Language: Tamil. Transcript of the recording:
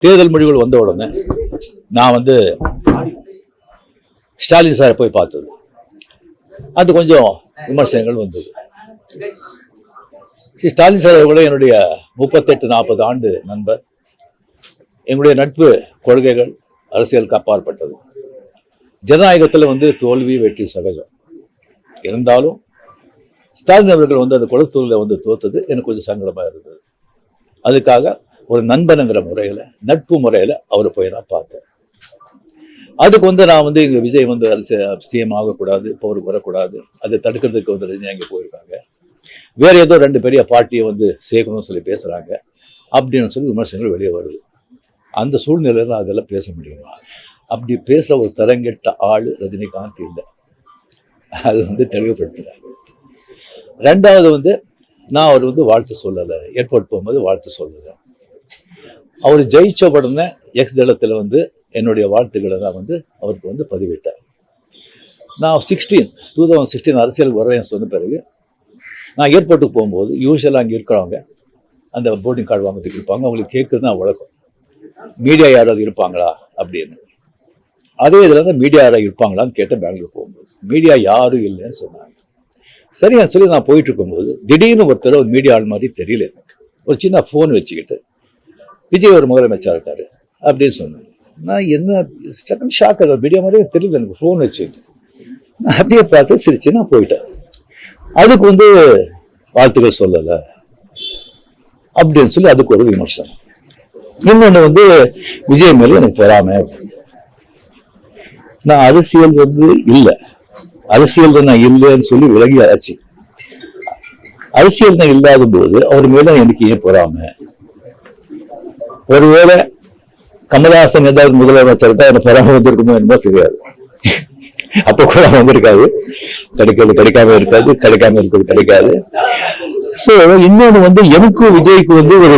தேர்தல் முடிவுகள் வந்த உடனே நான் வந்து ஸ்டாலின் சாரை போய் பார்த்தது. அது கொஞ்சம் விமர்சனங்கள் வந்தது. ஸ்டாலின் சார் கூட என்னுடைய 38-40 ஆண்டு நண்பர். எங்களுடைய நட்பு கொள்கைகள் அரசியலுக்கு அப்பாற்பட்டது. ஜனநாயகத்தில் வந்து தோல்வி வெற்றி சகஜம். இருந்தாலும் ஸ்டாலின் அவர்கள் வந்து அந்த குளத்தூரில் வந்து தோத்தது எனக்கு கொஞ்சம் சங்கடமாக இருந்தது. அதுக்காக ஒரு நண்பனுங்கிற முறையில், நட்பு முறையில் அவரை போய் நான் பார்த்தேன். அதுக்கு வந்து நான் வந்து இங்கே விஜய் வந்து சிஎம் ஆகக்கூடாது, பவருக்கு வரக்கூடாது, அதை தடுக்கிறதுக்கு வந்து ரஜினி அங்கே போயிருக்காங்க, வேற ஏதோ 2 பெரிய பார்ட்டியை வந்து சேர்க்கணும்னு சொல்லி பேசுகிறாங்க அப்படின்னு சொல்லி விமர்சனங்கள் வெளியே வருது. அந்த சூழ்நிலையில் அதெல்லாம் பேச முடியுமா? அப்படி பேசுகிற ஒரு தரங்கெட்ட ஆள் ரஜினிகாந்த் இல்லை. அது வந்து தெளிவுபடுத்துகிறார். 2வது வந்து நான் அவர் வந்து வாழ்த்து சொல்லலை, ஏர்போர்ட் போகும்போது வாழ்த்து சொல்லலை. அவர் ஜெயிச்ச உடனே எக்ஸ் தளத்தில் வந்து என்னுடைய வாழ்த்துக்களை தான் வந்து அவருக்கு வந்து பதிவிட்டார். நான் 2016 அரசியலுக்கு வரேன்னு சொன்ன பிறகு நான் ஏர்போர்ட்டுக்கு போகும்போது யூஸ்வலாக அங்கே இருக்கிறவங்க அந்த போர்டிங் கார்டு வாங்கிறதுக்கு இருப்பாங்க. அவங்களுக்கு கேட்குறது தான் வழக்கம், மீடியா யாராவது இருப்பாங்களா அப்படின்னு. அதே இதில் வந்து மீடியா யாராவது இருப்பாங்களான்னு கேட்டேன். பெங்களூர் போகும்போது மீடியா யாரும் இல்லைன்னு சொன்னாங்க. சரியா சொல்லி நான் போயிட்டு இருக்கும்போது திடீர்னு ஒருத்தர் ஒரு மீடியா ஆள் மாதிரி தெரியல எனக்கு. ஒரு சின்ன ஃபோன் வச்சுக்கிட்டு விஜய் ஒரு முதலமைச்சர் இருக்காரு அப்படின்னு சொன்னாங்க. நான் என்ன ஷாக், அதை மீடியா மாதிரியே தெரியல எனக்கு. ஃபோன் வச்சுக்கிட்டு நான் அப்படியே பார்த்து சிரிச்சு நான் போயிட்டேன். அதுக்கு வந்து வாழ்த்துக்கள் சொல்லலை அப்படின்னு சொல்லி அதுக்கு ஒரு விமர்சனம். இன்னொன்று வந்து விஜய் மேலே எனக்கு பொறாமை அப்படின்னு. நான் அரசியல் வந்து இல்லை, அரசியல் தான் நான் இல்லைன்னு சொல்லி விலகி ஆச்சு. அரசியல் தான் இல்லாத போது அவர் மேல எனக்கு ஏன் பொறாமை? ஒருவேளை கமலஹாசன் ஏதாவது முதலமைச்சர் தான் எனக்கு பொறாமை வந்திருக்குமோ என்னமோ தெரியாது. அப்ப கூட வந்திருக்காது. கிடைக்கிறது கிடைக்காம இருக்காது, கிடைக்காம இருக்கிறது கிடைக்காது. ஸோ இன்னொன்று வந்து எனக்கும் விஜய்க்கு வந்து ஒரு